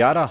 11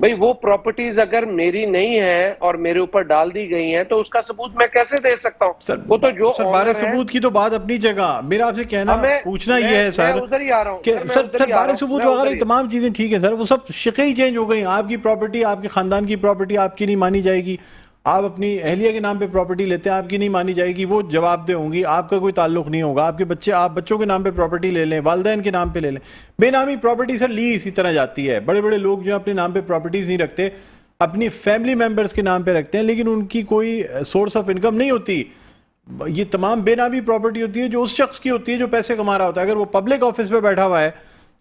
بھئی وہ پراپرٹیز اگر میری نہیں ہیں اور میرے اوپر ڈال دی گئی ہیں تو اس کا ثبوت میں کیسے دے سکتا ہوں؟ وہ تو جو سر بارے اونر ہے، ثبوت کی تو بات اپنی جگہ، میرا آپ سے کہنا پوچھنا یہ ہے میں سر ادھر ہی آ رہا ہوں کہ سر بارے ثبوت میں وغیرہ ادھر یہ ہی تمام چیزیں ٹھیک ہیں سر، وہ سب شقیں ہی چینج ہو گئی. آپ کی پراپرٹی، آپ کے خاندان کی پراپرٹی آپ کی نہیں مانی جائے گی. آپ اپنی اہلیہ کے نام پہ پراپرٹی لیتے ہیں، آپ کی نہیں مانی جائے گی، وہ جواب دہ ہوں گی، آپ کا کوئی تعلق نہیں ہوگا. آپ کے بچے، آپ بچوں کے نام پہ پراپرٹی لے لیں، والدین کے نام پہ لے لیں. بے نامی پراپرٹی سر لی اسی طرح جاتی ہے. بڑے بڑے لوگ جو اپنے نام پہ پراپرٹیز نہیں رکھتے، اپنی فیملی ممبرز کے نام پہ رکھتے ہیں، لیکن ان کی کوئی سورس آف انکم نہیں ہوتی. یہ تمام بے نامی پراپرٹی ہوتی ہے جو اس شخص کی ہوتی ہے جو پیسے کما رہا ہوتا ہے. اگر وہ پبلک آفس پہ بیٹھا ہوا ہے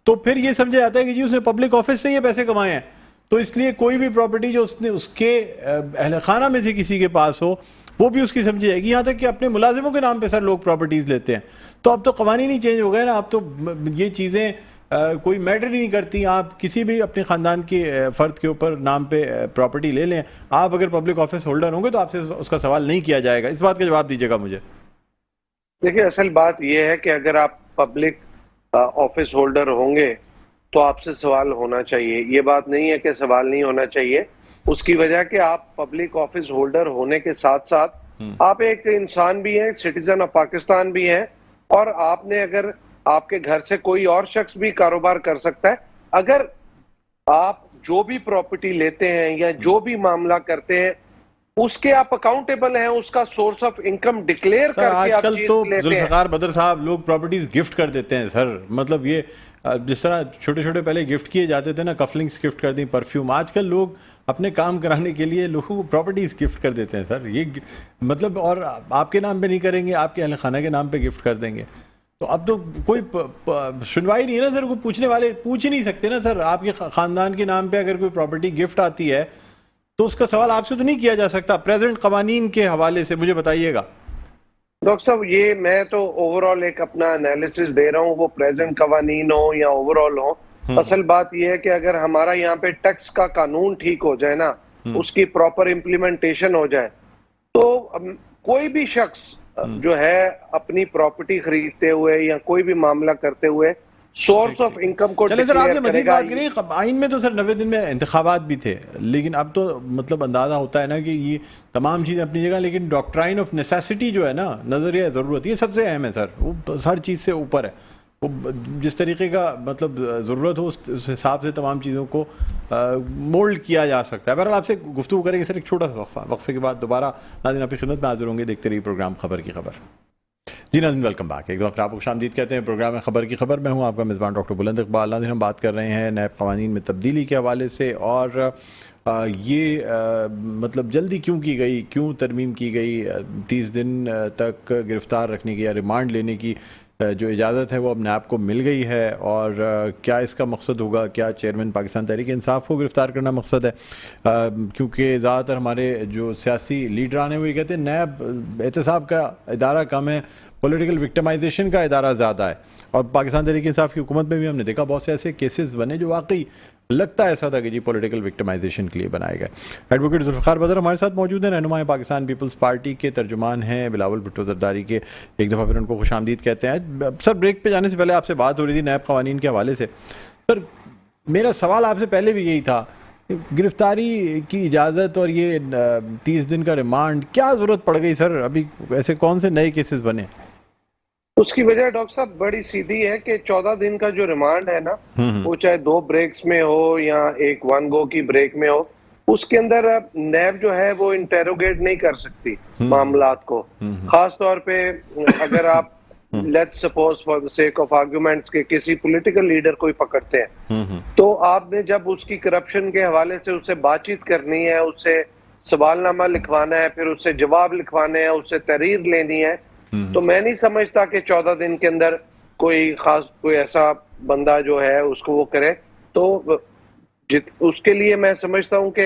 تو پھر یہ سمجھا جاتا ہے کہ جی اس نے پبلک آفس سے یہ پیسے کمائے ہیں. تو اس لیے کوئی بھی پراپرٹی جو اس نے اس کے اہل خانہ میں سے کسی کے پاس ہو وہ بھی اس کی سمجھی جائے گی. یہاں تک کہ اپنے ملازموں کے نام پہ سر لوگ پراپرٹیز لیتے ہیں. تو اب تو قوانین ہی چینج ہو گئے نا. اب تو یہ چیزیں کوئی میٹر ہی نہیں کرتی. آپ کسی بھی اپنے خاندان کے فرد کے اوپر نام پہ پراپرٹی لے لیں، آپ اگر پبلک آفس ہولڈر ہوں گے تو آپ سے اس کا سوال نہیں کیا جائے گا. اس بات کا جواب دیجیے گا مجھے. دیکھیں اصل بات یہ ہے کہ اگر آپ پبلک آفس ہولڈر ہوں گے تو آپ سے سوال ہونا چاہیے. یہ بات نہیں ہے کہ سوال نہیں ہونا چاہیے، اس کی وجہ کہ آپ پبلک آفس ہولڈر ہونے کے ساتھ ساتھ آپ ایک انسان بھی ہیں، سٹیزن آف پاکستان بھی ہیں، اور آپ نے اگر آپ کے گھر سے کوئی اور شخص بھی کاروبار کر سکتا ہے. اگر آپ جو بھی پراپرٹی لیتے ہیں یا جو بھی معاملہ کرتے ہیں اس کے آپ اکاؤنٹیبل ہیں، اس کا سورس آف انکم ڈکلیئر سر کر کے آج آپ کل چیز تو لیتے ہیں. ذوالفقار بدر صاحب لوگ پراپرٹیز گفٹ کر دیتے ہیں سر. مطلب یہ جس طرح چھوٹے چھوٹے پہلے گفٹ کیے جاتے تھے نا، کفلنگس گفٹ کر دیں، پرفیوم، آج کل لوگ اپنے کام کرانے کے لیے لوگوں کو پراپرٹیز گفٹ کر دیتے ہیں سر. یہ مطلب، اور آپ کے نام پہ نہیں کریں گے، آپ کے اہل خانہ کے نام پہ گفٹ کر دیں گے. تو اب تو کوئی سنوائی نہیں ہے نا سر. کوئی پوچھنے والے پوچھ ہی نہیں سکتے نا سر. آپ کے خاندان کے نام پہ اگر کوئی پراپرٹی گفٹ آتی ہے تو اس کا سوال آپ سے تو نہیں کیا جا سکتا. پریزنٹ قوانین کے حوالے سے مجھے بتائیے گا. ڈاکٹر صاحب یہ میں تو اوور آل ایک اپنا انالیسس دے رہا ہوں، وہ پریزنٹ قوانین ہو یا اوور آل ہو. اصل بات یہ ہے کہ اگر ہمارا یہاں پہ ٹیکس کا قانون ٹھیک ہو جائے نا، اس کی پراپر امپلیمنٹیشن ہو جائے، تو کوئی بھی شخص جو ہے اپنی پراپرٹی خریدتے ہوئے یا کوئی بھی معاملہ کرتے ہوئے سورس آف انکم کو چلیں سر، آپ سے ڈکلیئر کرے مزید گا. بات کریں. آئین میں تو سر 90 دن میں انتخابات بھی تھے، لیکن اب تو مطلب اندازہ ہوتا ہے نا کہ یہ تمام چیزیں اپنی جگہ، لیکن ڈاکٹرائن آف نیسیسٹی جو ہے نا، نظریہ ضرورت، یہ سب سے اہم ہے سر. وہ ہر چیز سے اوپر ہے. وہ جس طریقے کا مطلب ضرورت ہو اس حساب سے تمام چیزوں کو مولڈ کیا جا سکتا ہے. بہرحال آپ سے گفتگو کریں گے سر ایک چھوٹا سا وقفے کے بعد. دوبارہ ناظرین آپ کی خدمت میں حاضر ہوں گے. دیکھتے رہیے پروگرام خبر کی خبر. جی ناظرین، ویلکم بیک. ایک دفعہ آپ کو خوش آمدید کہتے ہیں پروگرام خبر کی خبر. میں ہوں آپ کا میزبان ڈاکٹر بلند اقبال. ناظرین، ہم بات کر رہے ہیں نیب قوانین میں تبدیلی کے حوالے سے، اور یہ مطلب جلدی کیوں کی گئی، کیوں ترمیم کی گئی. 30 دن تک گرفتار رکھنے کی یا ریمانڈ لینے کی جو اجازت ہے وہ اب نیب کو مل گئی ہے. اور کیا اس کا مقصد ہوگا؟ کیا چیئرمین پاکستان تحریک انصاف کو گرفتار کرنا مقصد ہے؟ کیونکہ زیادہ تر ہمارے جو سیاسی لیڈران ہیں وہ یہ کہتے ہیں نیب احتساب کا ادارہ کم ہے، پولیٹیکل وکٹمائزیشن کا ادارہ زیادہ ہے. اور پاکستان تحریک انصاف کی حکومت میں بھی ہم نے دیکھا بہت سے ایسے کیسز بنے جو واقعی لگتا ایسا تھا کہ جی پولیٹیکل وکٹمائزیشن کے لیے بنائے گئے. ایڈوکیٹ ذوالفقار بدر ہمارے ساتھ موجود ہیں، رہنماء پاکستان پیپلز پارٹی کے، ترجمان ہیں بلاول بھٹو زرداری کے. ایک دفعہ پھر ان کو خوش آمدید کہتے ہیں. سر بریک پہ جانے سے پہلے آپ سے بات ہو رہی تھی نیب قوانین کے حوالے سے. سر میرا سوال آپ سے پہلے بھی یہی تھا، گرفتاری کی اجازت اور یہ 30 دن کا ریمانڈ کیا ضرورت پڑ گئی سر؟ ابھی ایسے کون سے نئے کیسز بنے؟ اس کی وجہ ڈاکٹر صاحب بڑی سیدھی ہے کہ 14 دن کا جو ریمانڈ ہے نا، وہ چاہے 2 بریکس میں ہو یا ایک 1 گو کی بریک میں ہو، اس کے اندر نیب جو ہے وہ انٹیروگیٹ نہیں کر سکتی معاملات کو. خاص طور پہ اگر آپ let's suppose for the sake of arguments کے کسی پولیٹیکل لیڈر کو ہی پکڑتے ہیں، تو آپ نے جب اس کی کرپشن کے حوالے سے اس سے بات چیت کرنی ہے، اس سے سوال نامہ لکھوانا ہے، پھر اس سے جواب لکھوانے ہیں، اس سے تحریر لینی ہے، تو میں نہیں سمجھتا کہ 14 دن کے اندر کوئی ایسا بندہ جو ہے اس کو وہ کرے. تو اس کے لیے میں سمجھتا ہوں کہ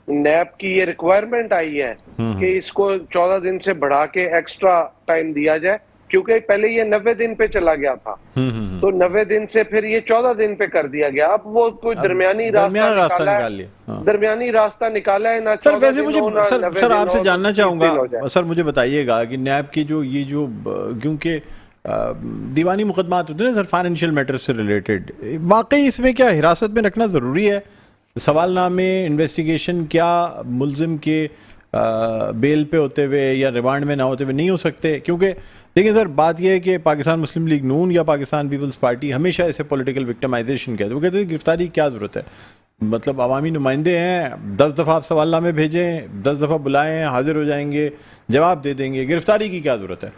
نیب کی یہ ریکوائرمنٹ آئی ہے کہ اس کو 14 دن سے بڑھا کے ایکسٹرا ٹائم دیا جائے، کیونکہ پہلے یہ 90 دن پہ چلا گیا تھا، تو 90 دن سے پھر یہ 14 دن پہ کر دیا گیا. اب وہ کوئی درمیانی راستہ نکالا ہے. نہ سر ویسے مجھے سر آپ سے جاننا چاہوں گا، سر مجھے بتائیے گا کہ نیب کی جو کیونکہ دیوانی مقدمات ہوتے ہیں نا سر، فائنینشیل میٹر سے ریلیٹڈ، واقعی اس میں کیا حراست میں رکھنا ضروری ہے سوال نامے انویسٹیگیشن کیا ملزم کے بیل پہ ہوتے ہوئے یا ریمانڈ میں نہ ہوتے ہوئے نہیں ہو سکتے؟ کیونکہ دیکھیں سر، بات یہ ہے کہ پاکستان مسلم لیگ نون یا پاکستان پیپلز پارٹی ہمیشہ ایسے پولیٹیکل وکٹمائزیشن کہتے ہیں، وہ کہتے ہیں گرفتاری کی کیا ضرورت ہے؟ مطلب عوامی نمائندے ہیں، 10 دفعہ آپ سوال نامے بھیجیں، 10 دفعہ بلائیں، حاضر ہو جائیں گے، جواب دے دیں گے، گرفتاری کی کیا ضرورت ہے؟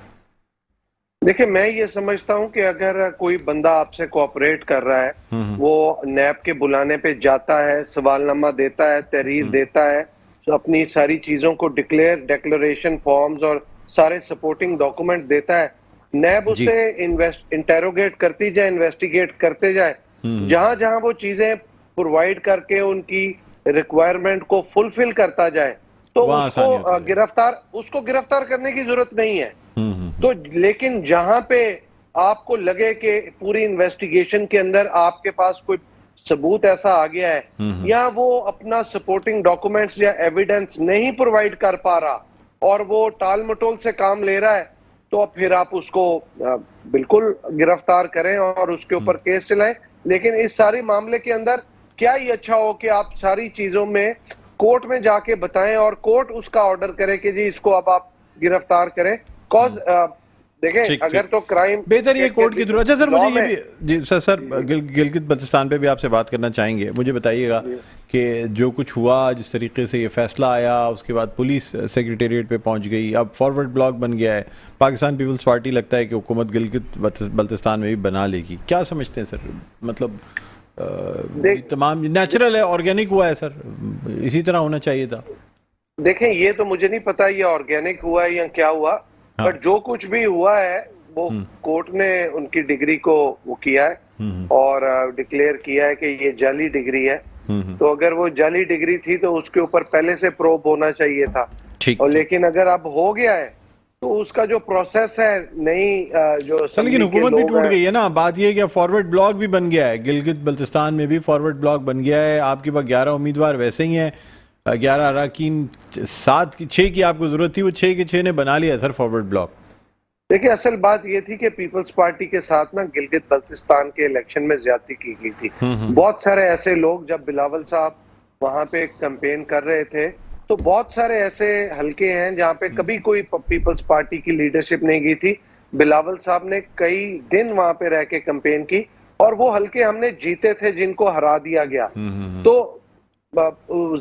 دیکھیں، میں یہ سمجھتا ہوں کہ اگر کوئی بندہ آپ سے کوآپریٹ کر رہا ہے، وہ نیب کے بلانے پہ جاتا ہے، سوال نامہ دیتا ہے، تحریر دیتا ہے، اپنی ساری چیزوں کو ڈیکلریشن فارمز اور سارے سپورٹنگ ڈاکومنٹ دیتا ہے، نیب جی اسے انٹیروگیٹ کرتی جائے، انویسٹیگیٹ کرتے جائے، جہاں جہاں وہ چیزیں پرووائڈ کر کے ان کی ریکوائرمنٹ کو فلفل کرتا جائے تو وہاں آسانی ہوتی ہے۔ اس کو گرفتار کرنے کی ضرورت نہیں ہے۔ ہوں تو لیکن جہاں پہ آپ کو لگے کہ پوری انویسٹیگیشن کے اندر آپ کے پاس کوئی ثبوت ایسا آ گیا ہے یا وہ اپنا سپورٹنگ ڈاکومنٹس یا ایویڈنس نہیں پرووائڈ کر پا رہا اور وہ ٹال مٹول سے کام لے رہا ہے، تو پھر آپ اس کو بالکل گرفتار کریں اور اس کے اوپر کیس چلائیں۔ لیکن اس سارے معاملے کے اندر کیا ہی اچھا ہو کہ آپ ساری چیزوں میں کورٹ میں جا کے بتائیں اور کورٹ اس کا آرڈر کرے کہ جی اس کو اب آپ گرفتار کریں۔ دیکھیں، اگر تو کرائم بہتر یہ کورٹ کی ضرورت ہے۔ سر مجھے یہ بھی جی سر گلگت بلتستان پہ بھی آپ سے بات کرنا چاہیں گے، مجھے بتائیے گا کہ جو کچھ ہوا، جس طریقے سے یہ فیصلہ آیا، اس کے بعد پولیس سیکریٹریٹ پہ پہنچ گئی، اب فارورڈ بلاک بن گیا ہے، پاکستان پیپلز پارٹی لگتا ہے کہ حکومت گلگت بلتستان میں بھی بنا لے گی، کیا سمجھتے ہیں سر؟ مطلب تمام نیچرل ہے، آرگینک ہوا ہے سر، اسی طرح ہونا چاہیے تھا۔ دیکھیں، یہ تو مجھے نہیں پتا یہ آرگینک ہوا ہے یا کیا ہوا، بٹ جو کچھ بھی ہوا ہے وہ کورٹ نے ان کی ڈگری کو وہ کیا ہے اور ڈکلیئر کیا ہے کہ یہ جعلی ڈگری ہے۔ تو اگر وہ جعلی ڈگری تھی تو اس کے اوپر پہلے سے پروب ہونا چاہیے تھا، اور لیکن اگر اب ہو گیا ہے تو اس کا جو پروسیس ہے نہیں جو لیکن حکومت بھی ٹوٹ گئی ہے نا۔ بات یہ ہے کہ فارورڈ بلاک بھی بن گیا ہے، گلگت بلتستان میں بھی فارورڈ بلاک بن گیا ہے، آپ کے پاس 11 امیدوار ویسے ہی ہیں، 11 اراکین، 6 کی آپ کو ضرورت تھی، وہ 6 کے 6 نے بنا لیا سر فارورڈ بلاک۔ دیکھیں، اصل بات یہ تھی کہ پیپلز پارٹی کے ساتھ نا گلگت بلتستان کے الیکشن میں زیادتی کی گئی تھی۔ بہت سارے ایسے لوگ، جب بلاول صاحب وہاں پہ کمپین کر رہے تھے تو بہت سارے ایسے حلقے ہیں جہاں پہ کبھی کوئی پیپلز پارٹی کی لیڈرشپ نہیں گئی تھی۔ بلاول صاحب نے کئی دن وہاں پہ رہ کے کمپین کی اور وہ حلقے ہم نے جیتے تھے جن کو ہرا دیا گیا، تو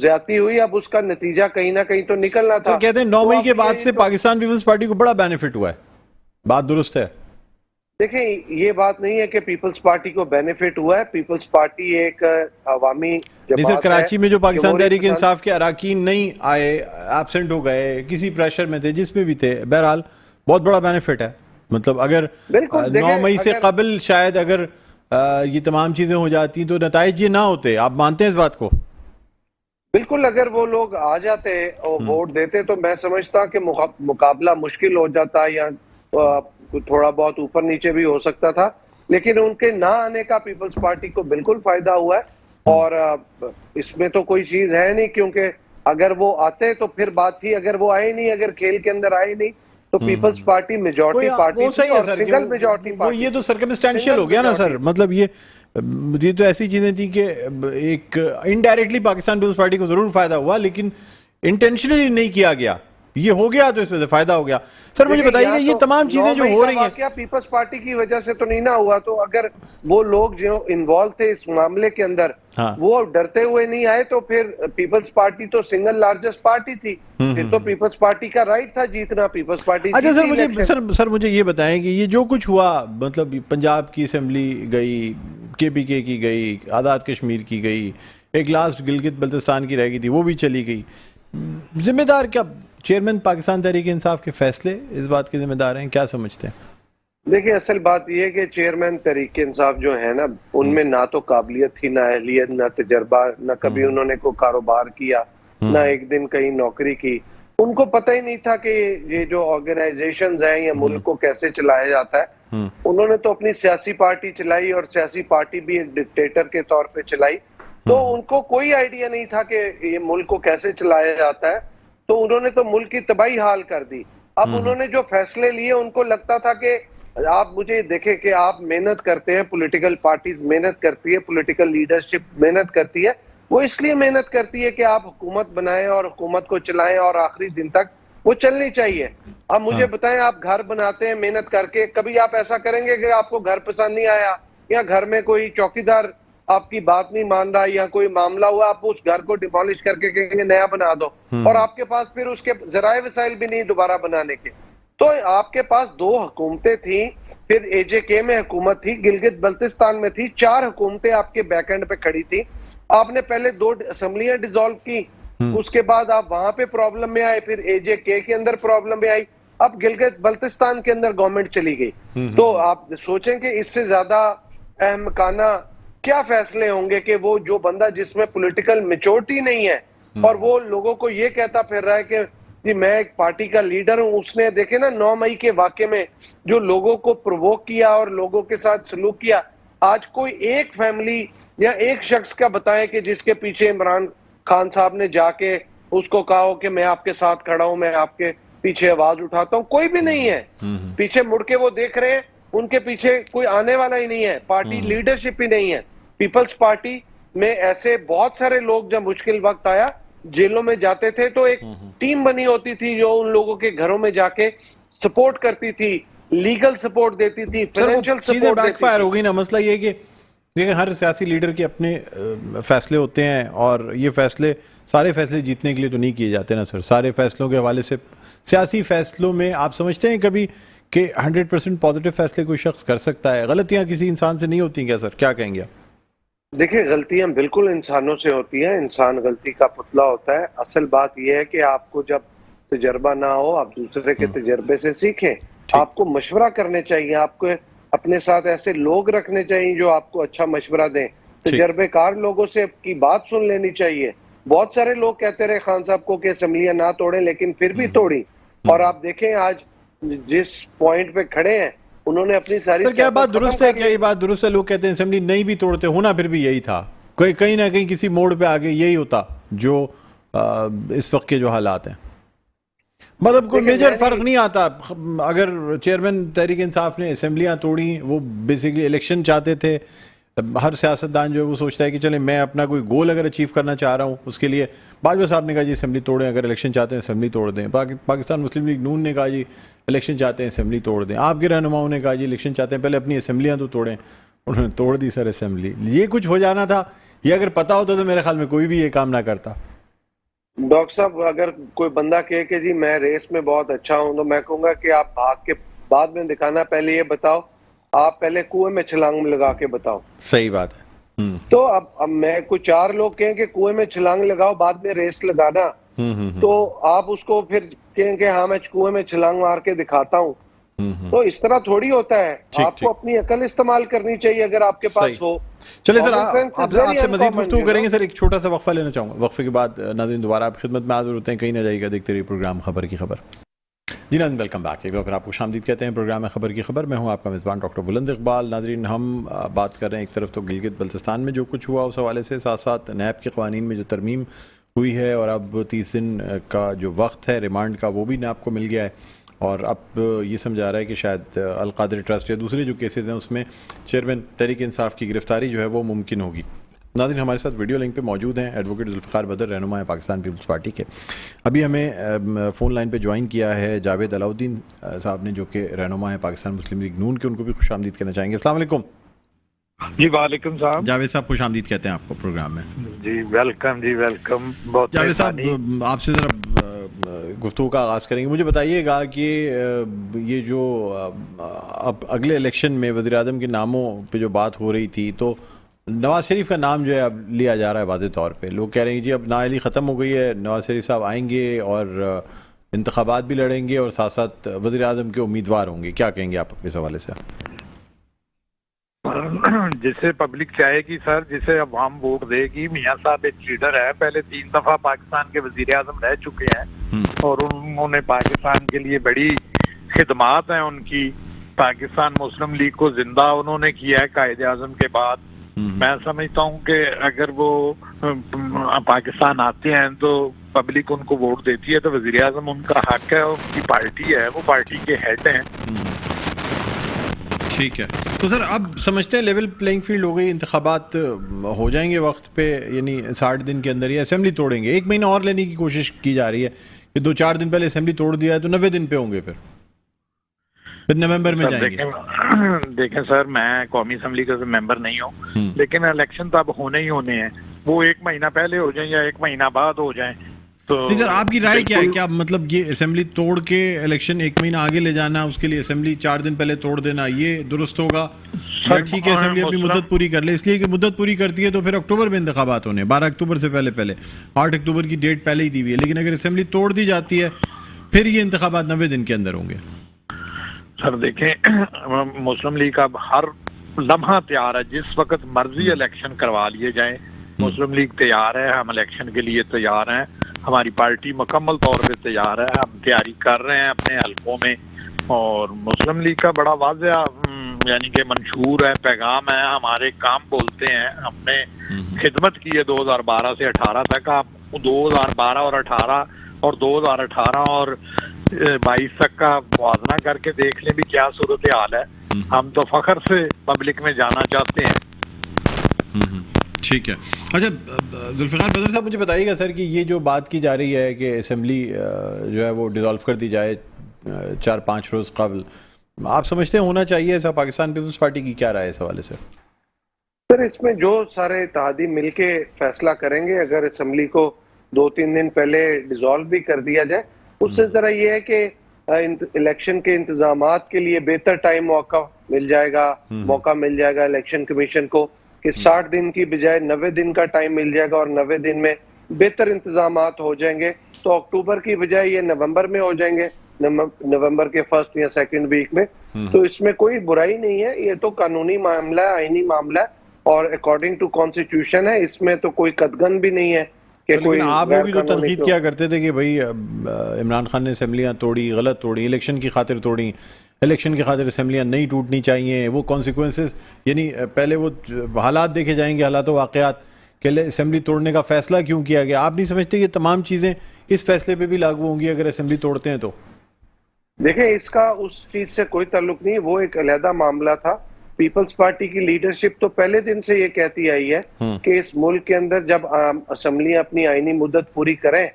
زیادتی ہوئی، اب اس کا نتیجہ کہیں نہ کہیں تو نکلنا تھا۔ کہتے ہیں 9 مئی کے بعد سے پاکستان پیپلز پارٹی کو بڑا بینیفٹ ہوا ہے، بات درست ہے؟ دیکھیں، یہ بات نہیں ہے کہ پیپلز پارٹی کو بینیفٹ ہوا ہے، پیپلز پارٹی ایک عوامی نہیں سر، کراچی میں جو پاکستان تحریک انصاف کے اراکین نہیں آئے، ایبسنٹ ہو گئے، کسی پریشر میں تھے، جس میں بھی تھے، بہرحال بہت بڑا بینیفٹ ہے۔ مطلب اگر 9 مئی سے قبل شاید اگر یہ تمام چیزیں ہو جاتی تو نتائج یہ نہ ہوتے، آپ مانتے ہیں اس بات کو؟ بالکل، اگر وہ لوگ آ جاتے اور ووٹ دیتے تو میں سمجھتا کہ مقابلہ مشکل ہو جاتا یا تھوڑا بہت اوپر نیچے بھی ہو سکتا تھا، لیکن ان کے نہ آنے کا پیپلز پارٹی کو بالکل فائدہ ہوا ہے، اور اس میں تو کوئی چیز ہے نہیں، کیونکہ اگر وہ آتے تو پھر بات تھی، اگر وہ آئے نہیں، اگر کھیل کے اندر آئے نہیں تو پیپلز پارٹی میجورٹی پارٹی تھی اور سنگل میجورٹی پارٹی۔ یہ تو سرکمسٹینشیل ہو گیا نا سر، مطلب یہ تو ایسی چیزیں تھیں کہ ایک انڈائریکٹلی پاکستان پیپلز پارٹی کو ضرور فائدہ ہوا، لیکن انٹینشنلی نہیں کیا گیا، یہ ہو گیا تو اس میں سے فائدہ ہو گیا۔ سر مجھے بتائیے گا، یہ تمام چیزیں جو ہو رہی ہیں، کیا پیپلز پارٹی کی وجہ سے تو نہیں نہ ہوا؟ تو اگر وہ لوگ جو انوالو تھے اس معاملے کے اندر وہ ڈرتے ہوئے نہیں آئے تو پھر پیپلز پارٹی تو سنگل لارجسٹ پارٹی تھی، پھر تو پیپلز پارٹی کا رائٹ تھا جیتنا، پیپلز پارٹی۔ اچھا سر مجھے یہ بتائیں کہ یہ جو کچھ ہوا، مطلب پنجاب کی اسمبلی گئی، KPK کی گئی، آزاد کشمیر کی گئی، ایک لاسٹ گلگت بلتستان کی رہ گئی تھی، وہ بھی چلی گئی، ذمہ دار کیا چیئرمین پاکستان تحریک انصاف کے فیصلے اس بات کے ذمہ دار ہیں؟ کیا سمجھتے ہیں؟ دیکھیں، اصل بات یہ ہے کہ چیئرمین تحریک انصاف جو ہے نا، ان میں نہ تو قابلیت تھی، نہ اہلیت، نہ تجربہ، نہ کبھی انہوں نے کوئی کاروبار کیا، نہ ایک دن کہیں نوکری کی۔ ان کو پتہ ہی نہیں تھا کہ یہ جو آرگنائزیشنز ہیں یا ملک کو کیسے چلایا جاتا ہے۔ انہوں نے تو اپنی سیاسی پارٹی چلائی اور سیاسی پارٹی بھی ایک ڈکٹیٹر کے طور پہ چلائی، تو ان کو کوئی آئیڈیا نہیں تھا کہ یہ ملک کو کیسے چلایا جاتا ہے، تو انہوں نے تو ملک کی تباہی حال کر دی۔ اب انہوں نے جو فیصلے لیے، ان کو لگتا تھا کہ آپ مجھے دیکھیں کہ آپ محنت کرتے ہیں، پولیٹیکل پارٹیز محنت کرتی ہے، پولیٹیکل لیڈرشپ محنت کرتی ہے، وہ اس لیے محنت کرتی ہے کہ آپ حکومت بنائیں اور حکومت کو چلائیں اور آخری دن تک وہ چلنی چاہیے. اب مجھے بتائیں, آپ گھر بناتے ہیں محنت کر کے, کبھی آپ ایسا کریں گے کہ آپ کو گھر پسند نہیں آیا یا گھر میں کوئی چوکیدار آپ کی بات نہیں مان رہا یا کوئی معاملہ ہوا, آپ اس گھر کو ڈیمالش کر کے کہیں گے نیا بنا دو, اور آپ کے پاس پھر اس کے ذرائع وسائل بھی نہیں دوبارہ بنانے کے. تو آپ کے پاس 2 حکومتیں تھیں, پھر اے جے کے میں حکومت تھی, گلگت بلتستان میں تھی, 4 حکومتیں آپ کے بیک اینڈ پہ کھڑی تھی. آپ نے پہلے 2 اسمبلیاں ڈیزالو کی, اس کے بعد آپ وہاں پہ پرابلم میں آئے, پھر اے جے کے اندر پرابلم میں آئی, اب گلگت بلتستان کے اندر گورنمنٹ چلی گئی. تو آپ سوچیں کہ اس سے زیادہ احمقانہ کیا فیصلے ہوں گے کہ وہ جو بندہ جس میں پولیٹیکل میچورٹی نہیں ہے اور وہ لوگوں کو یہ کہتا پھر رہا ہے کہ جی میں ایک پارٹی کا لیڈر ہوں. اس نے دیکھیں نا 9 مئی کے واقعے میں جو لوگوں کو پرووک کیا اور لوگوں کے ساتھ سلوک کیا, آج کوئی ایک فیملی یا ایک شخص کا بتائیں کہ جس کے پیچھے عمران خان صاحب نے جا کے اس کو کہا ہو کہ میں آپ کے ساتھ کھڑا ہوں, میں آپ کے پیچھے آواز اٹھاتا ہوں. کوئی بھی نہیں ہے. پیچھے مڑ کے وہ دیکھ رہے ہیں, ان کے پیچھے کوئی آنے والا ہی نہیں ہے, پارٹی لیڈرشپ ہی نہیں ہے. پیپلز پارٹی میں ایسے بہت سارے لوگ جب مشکل وقت آیا جیلوں میں جاتے تھے تو ایک ٹیم بنی ہوتی تھی جو ان لوگوں کے گھروں میں جا کے سپورٹ کرتی تھی, لیگل سپورٹ دیتی تھی, فائنینشیل چیزیں سپورٹ بیک دیتی فائر تھی. ہو گئی نا. مسئلہ یہ ہے کہ دیکھیں ہر سیاسی لیڈر کے اپنے فیصلے ہوتے ہیں, اور یہ فیصلے سارے فیصلے جیتنے کے لیے تو نہیں کیے جاتے نا سر. سارے فیصلوں کے حوالے سے سیاسی فیصلوں میں آپ سمجھتے ہیں کبھی کہ 100% پازیٹیو فیصلے کوئی شخص کر سکتا ہے؟ غلطیاں کسی انسان سے نہیں ہوتی کیا سر؟ کیا کہیں گے آپ؟ دیکھیں غلطیاں بالکل انسانوں سے ہوتی ہیں, انسان غلطی کا پتلا ہوتا ہے. اصل بات یہ ہے کہ آپ کو جب تجربہ نہ ہو آپ دوسرے کے تجربے سے سیکھیں. آپ کو مشورہ کرنے چاہیے, آپ کو اپنے ساتھ ایسے لوگ رکھنے چاہیے جو آپ کو اچھا مشورہ دیں. تجربے کار لوگوں سے کی بات سن لینی چاہیے. بہت سارے لوگ کہتے رہے خان صاحب کو کہ اسمبلیاں نہ توڑیں, لیکن پھر بھی توڑی. اور آپ دیکھیں آج جس پوائنٹ پہ کھڑے ہیں انہوں نے اپنی ساری سر کیا بات ختم درست ہے؟ کر کیا لی. یہ بات درست ہے؟ لوگ کہتے ہیں اسمبلی نہیں بھی توڑتے, ہونا پھر بھی یہی تھا, کہیں نہ کہیں کسی موڑ پہ آگے یہی ہوتا جو اس وقت کے جو حالات ہیں. مطلب کوئی میجر فرق نہیں آتا. اگر چیئرمین تحریک انصاف نے اسمبلیاں توڑیں, وہ بیسیکلی الیکشن چاہتے تھے. ہر سیاستدان جو ہے وہ سوچتا ہے کہ چلیں میں اپنا کوئی گول اگر اچیو کرنا چاہ رہا ہوں اس کے لیے. باجوہ صاحب نے کہا جی اسمبلی توڑیں, اگر الیکشن چاہتے ہیں اسمبلی توڑ دیں. پاکستان مسلم لیگ نون نے کہا جی الیکشن چاہتے ہیں اسمبلی توڑ دیں. آپ کے رہنماؤں نے کہا جی الیکشن چاہتے ہیں پہلے اپنی اسمبلیاں تو توڑیں. انہوں نے توڑ دی سر اسمبلی. یہ کچھ ہو جانا تھا, یہ اگر پتا ہوتا تو میرے خیال میں کوئی بھی یہ کام نہ کرتا. ڈاکٹر صاحب اگر کوئی بندہ کہے کہ جی میں ریس میں بہت اچھا ہوں تو میں کہوں گا کہ آپ بھاگ کے بعد میں دکھانا, پہلے یہ بتاؤ آپ پہلے کنویں میں چھلانگ لگا کے بتاؤ. صحیح بات ہے. تو اب میں کوئی 4 لوگ کہیں کہ کنویں میں چھلانگ لگاؤ بعد میں ریس لگانا, تو آپ اس کو پھر کہیں کہ ہاں میں کنویں میں چھلانگ مار کے دکھاتا ہوں. تو اس طرح تھوڑی ہوتا ہے. آپ کو اپنی عقل استعمال کرنی چاہیے اگر آپ کے پاس ہو. چلے سر آپ سے مزید گفتگو کریں گے سر. ایک چھوٹا سا وقفہ لینا چاہوں گا, وقفے کے بعد ناظرین دوبارہ آپ خدمت میں حاضر ہوتے ہیں. کہیں نہ جائے گا, دیکھتے رہیے پروگرام خبر کی خبر. جی ناظرین ویلکم بیک. ایک بار پھر آپ کو خوش آمدید کہتے ہیں پروگرام میں خبر کی خبر. میں ہوں آپ کا میزبان ڈاکٹر بلند اقبال. ناظرین ہم بات کر رہے ہیں ایک طرف تو گلگت بلتستان میں جو کچھ ہوا اس حوالے سے, ساتھ ساتھ نیب کے قوانین میں جو ترمیم ہوئی ہے اور اب 30 دن کا جو وقت ہے ریمانڈ کا وہ بھی نیب کو مل گیا ہے. اور اب یہ سمجھا رہا ہے کہ شاید القادری ٹرسٹ یا دوسرے جو کیسز ہیں اس میں چیئرمین تحریک انصاف کی گرفتاری جو ہے وہ ممکن ہوگی. ناظرین ہمارے ساتھ ویڈیو لنک پہ موجود ہیں ایڈوکیٹ ذوالفقار بدر, رہنما ہے پاکستان پیپلز پارٹی کے. ابھی ہمیں فون لائن پہ جوائن کیا ہے جاوید علاؤدین صاحب نے, جو کہ رہنما ہے پاکستان مسلم لیگ نون کے. ان کو بھی خوش آمدید کہنا چاہیں گے. السلام علیکم. جی وعلیکم السلام. جاوید صاحب خوش آمدید کہتے ہیں آپ کو پروگرام میں. جی ویلکم, جی ویلکم. بہت جاوید صاحب آپ سے ذرا گفتگو کا آغاز کریں گے. مجھے بتائیے گا کہ یہ جو اب اگلے الیکشن میں وزیر اعظم کے ناموں پہ جو بات ہو رہی تھی, تو نواز شریف کا نام جو ہے اب لیا جا رہا ہے واضح طور پہ. لوگ کہہ رہے ہیں جی اب نااہلی ختم ہو گئی ہے, نواز شریف صاحب آئیں گے اور انتخابات بھی لڑیں گے اور ساتھ ساتھ وزیر اعظم کے امیدوار ہوں گے. کیا کہیں گے آپ اس حوالے سے؟ جسے پبلک چاہے گی سر, جسے عوام ووٹ دے گی. میاں صاحب ایک لیڈر ہے, پہلے 3 دفعہ پاکستان کے وزیر اعظم رہ چکے ہیں اور انہوں نے پاکستان کے لیے بڑی خدمات ہیں ان کی. پاکستان مسلم لیگ کو زندہ انہوں نے کیا ہے قائد اعظم کے بعد. میں سمجھتا ہوں کہ اگر وہ پاکستان آتے ہیں تو پبلک ان کو ووٹ دیتی ہے تو وزیر اعظم ان کا حق ہے, ان کی پارٹی ہے, وہ پارٹی کے ہیڈ ہیں. ٹھیک ہے. تو سر اب سمجھتے ہیں لیول پلینگ فیلڈ ہو گئی, انتخابات ہو جائیں گے وقت پہ, یعنی 60 دن کے اندر, یا اسمبلی توڑیں گے؟ 1 مہینہ اور لینے کی کوشش کی جا رہی ہے کہ 2-4 دن پہلے اسمبلی توڑ دیا ہے تو 90 دن پہ ہوں گے, پھر نومبر میں جائیں گے. دیکھیں سر, میں قومی اسمبلی کا ممبر نہیں ہوں, لیکن الیکشن تو اب ہونے ہی ہونے ہیں. وہ 1 مہینہ پہلے ہو جائیں یا 1 مہینہ بعد ہو جائیں. تو نہیں سر, آپ کی رائے کیا ہے؟ کیا مطلب یہ اسمبلی توڑ کے الیکشن 1 مہینہ آگے لے جانا, اس کے لیے اسمبلی 4 دن پہلے توڑ دینا, یہ درست ہوگا؟ یا ٹھیک ہے اسمبلی اپنی مدت پوری کر لے, اس لیے کہ مدت پوری کرتی ہے تو پھر اکتوبر میں انتخابات ہونے, 12 اکتوبر سے پہلے 8 اکتوبر کی ڈیٹ پہلے ہی دی ہوئی ہے, لیکن اگر اسمبلی توڑ دی جاتی ہے پھر یہ انتخابات 90 دن کے اندر ہوں گے. سر دیکھیں, مسلم لیگ اب ہر لمحہ تیار ہے, جس وقت مرضی الیکشن کروا لیے جائیں. مسلم لیگ تیار ہے, ہم الیکشن کے لیے تیار ہیں, ہماری پارٹی مکمل طور پہ تیار ہے, ہم تیاری کر رہے ہیں اپنے حلقوں میں. اور مسلم لیگ کا بڑا واضح یعنی کہ منشور ہے, پیغام ہے, ہمارے کام بولتے ہیں. ہم نے خدمت کی ہے 2012 سے 18 تک. آپ 2012 اور 18 اور 2018 اور 22 تک کا موازنہ کر کے دیکھ لیں بھی کیا صورتحال ہے. ہم تو فخر سے پبلک میں جانا چاہتے ہیں. ٹھیک ہے. اچھا ذوالفقار بدر صاحب, مجھے بتائیے گا سر کہ یہ جو بات کی جا رہی ہے کہ اسمبلی جو ہے وہ ڈیزالو کر دی جائے 4-5 روز قبل, آپ سمجھتے ہیں ہونا چاہیے ایسا؟ پاکستان پیپلز پارٹی کی کیا رائے ہے اس حوالے سے؟ سر اس میں جو سارے اتحادی مل کے فیصلہ کریں گے, اگر اسمبلی کو 2-3 دن پہلے ڈیزالو بھی کر دیا جائے, اس سے ذرا یہ ہے کہ الیکشن کے انتظامات کے لیے بہتر ٹائم موقع مل جائے گا الیکشن کمیشن کو, کہ 60 دن کی بجائے 90 دن کا ٹائم مل جائے گا, اور 90 دن میں بہتر انتظامات ہو جائیں گے. تو اکتوبر کی بجائے یہ نومبر میں ہو جائیں گے, نومبر کے 1 یا 2 ویک میں. تو اس میں کوئی برائی نہیں ہے, یہ تو قانونی معاملہ ہے, آئینی معاملہ ہے, اور اکارڈنگ ٹو کانسٹیٹیوشن ہے. اس میں تو کوئی قدغن بھی نہیں ہے. لیکن آپ لوگ جو تنقید کیا کرتے تھے کہ بھائی عمران خان نے اسمبلیاں توڑی, غلط توڑی, الیکشن کی خاطر توڑی, الیکشن کی خاطر اسمبلیاں نہیں ٹوٹنی چاہیے, وہ کانسیکوینسز, یعنی پہلے وہ حالات دیکھے جائیں گے, حالات و واقعات, کہ اسمبلی توڑنے کا فیصلہ کیوں کیا گیا. آپ نہیں سمجھتے کہ تمام چیزیں اس فیصلے پہ بھی لاگو ہوں گی اگر اسمبلی توڑتے ہیں تو؟ دیکھیں, اس کا اس چیز سے کوئی تعلق نہیں, وہ ایک علیحدہ معاملہ تھا. پیپلز پارٹی کی لیڈرشپ تو پہلے دن سے یہ کہتی آئی ہے کہ اس ملک کے اندر جب اسمبلیاں اپنی آئینی مدت پوری کریں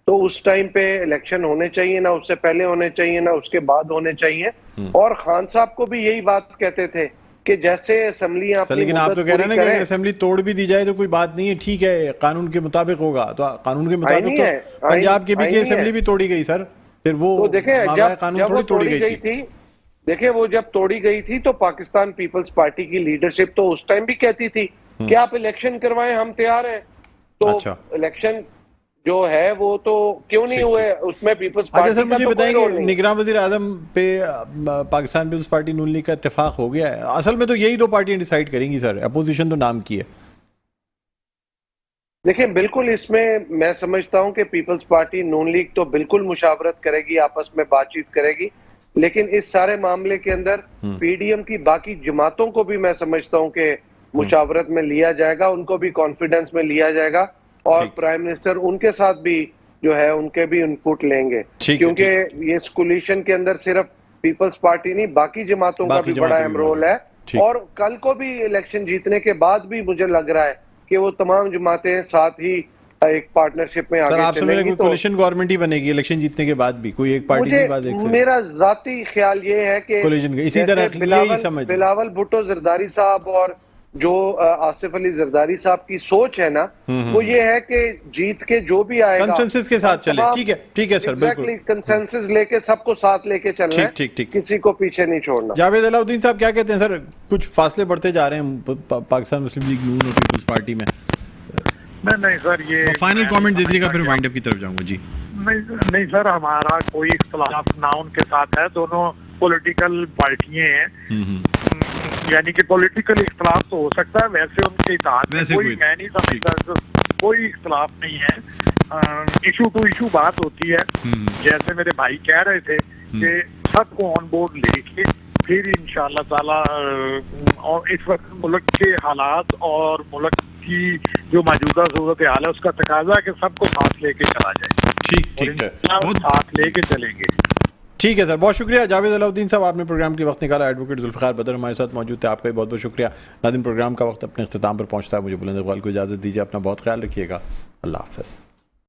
تو اس ٹائم پہ الیکشن ہونے چاہیے, نہ اس سے پہلے ہونے چاہیے نہ اس کے بعد ہونے چاہیے. اور خان صاحب کو بھی یہی بات کہتے تھے کہ جیسے اسمبلیاں اپنی لیکن آپ تو کہہ رہے ہیں نا کہ اگر اسمبلی توڑ بھی دی جائے تو کوئی بات نہیں ہے, ٹھیک ہے قانون کے مطابق ہوگا. تو قانون کے مطابق تو پنجاب کے بھی کی اسمبلی بھی توڑی گئی سر, پھر وہ قانون تھوڑی توڑی گئی تھی. دیکھیں وہ جب توڑی گئی تھی تو پاکستان پیپلز پارٹی کی لیڈرشپ تو اس ٹائم بھی کہتی تھی کہ آپ الیکشن کروائیں, ہم تیار ہیں. تو الیکشن جو ہے وہ تو کیوں نہیں ہوئے, اس میں پیپلز پارٹی سر مجھے بتائیں کہ نگراں وزیر اعظم پہ پاکستان پیپلز پارٹی نون لیگ کا اتفاق ہو گیا ہے. اصل میں تو یہی 2 پارٹیاں ڈیسائیڈ کریں گی سر, اپوزیشن تو نام کی ہے. دیکھیں بالکل اس میں سمجھتا ہوں کہ پیپلز پارٹی نون لیگ تو بالکل مشاورت کرے گی, آپس میں بات چیت کرے گی, لیکن اس سارے معاملے کے اندر پی ڈی ایم کی باقی جماعتوں کو بھی میں سمجھتا ہوں کہ مشاورت میں لیا جائے گا, ان کو بھی کانفیڈنس میں لیا جائے گا, اور پرائم منسٹر ان کے ساتھ بھی جو ہے ان کے بھی انپٹ لیں گے, کیونکہ یہ کولیشن کے اندر صرف پیپلز پارٹی نہیں باقی جماعتوں کا بھی بڑا اہم رول ہے. اور کل کو بھی الیکشن جیتنے کے بعد بھی مجھے لگ رہا ہے کہ وہ تمام جماعتیں ساتھ ہی ایک پارٹنرشپ میں آگے چلیں گی. تو کولیشن گورنمنٹ ہی بنے گی الیکشن جیتنے کے بعد بھی, کوئی ایک پارٹی نہیں بعد ایک سے. میرا ذاتی خیال یہ ہے کہ اسی طرح بلاول بھٹو زرداری صاحب اور جو آصف علی زرداری صاحب کی سوچ ہے نا, وہ یہ ہے کہ جیت کے جو بھی آئے گا کنسنسس کے ساتھ چلے. ٹھیک ہے سر, بالکل کنسنسس لے کے سب کو ساتھ لے کے چلنا ہے, کسی کو پیچھے نہیں چھوڑنا. جاوید علاؤدین صاحب کیا کہتے ہیں سر؟ کچھ فاصلے بڑھتے جا رہے ہیں پاکستان مسلم لیگ نون اور پیپلز پارٹی میں. نہیں سر, یہ فائنل کامنٹ دیجیے گا, پھر وائنڈ اپ کی طرف جاؤں گا. جی نہیں سر, ہمارا کوئی اختلاف نہ ان کے ساتھ ہے, دونوں پولیٹیکل پارٹیاں ہیں, یعنی کہ پولیٹیکل اختلاف تو ہو سکتا ہے, ویسے ان کے اتحاد میں کوئی میں نہیں سمجھتا کوئی اختلاف نہیں ہے. ایشو ٹو ایشو بات ہوتی ہے, جیسے میرے بھائی کہہ رہے تھے کہ سب کو آن بورڈ لے کے پھر انشاءاللہ تعالی, اور اس وقت ملک کے حالات اور ملک کی جو موجودہ صورتحال ہے اس کا تقاضا ہے کہ سب کو ساتھ لے کے چلا جائے. ٹھیک ہے, ساتھ لے کے چلیں گے. ٹھیک ہے سر، بہت شکریہ جاوید علاؤدین صاحب، آپ نے پروگرام کے وقت نکالا. ایڈوکیٹ ذوالفقار بدر ہمارے ساتھ موجود تھے، آپ کا بھی بہت بہت شکریہ. ناظرین پروگرام کا وقت اپنے اختتام پر پہنچتا ہے، مجھے بلند اقبال کو اجازت دیجیے، اپنا بہت خیال رکھیے گا، اللہ حافظ.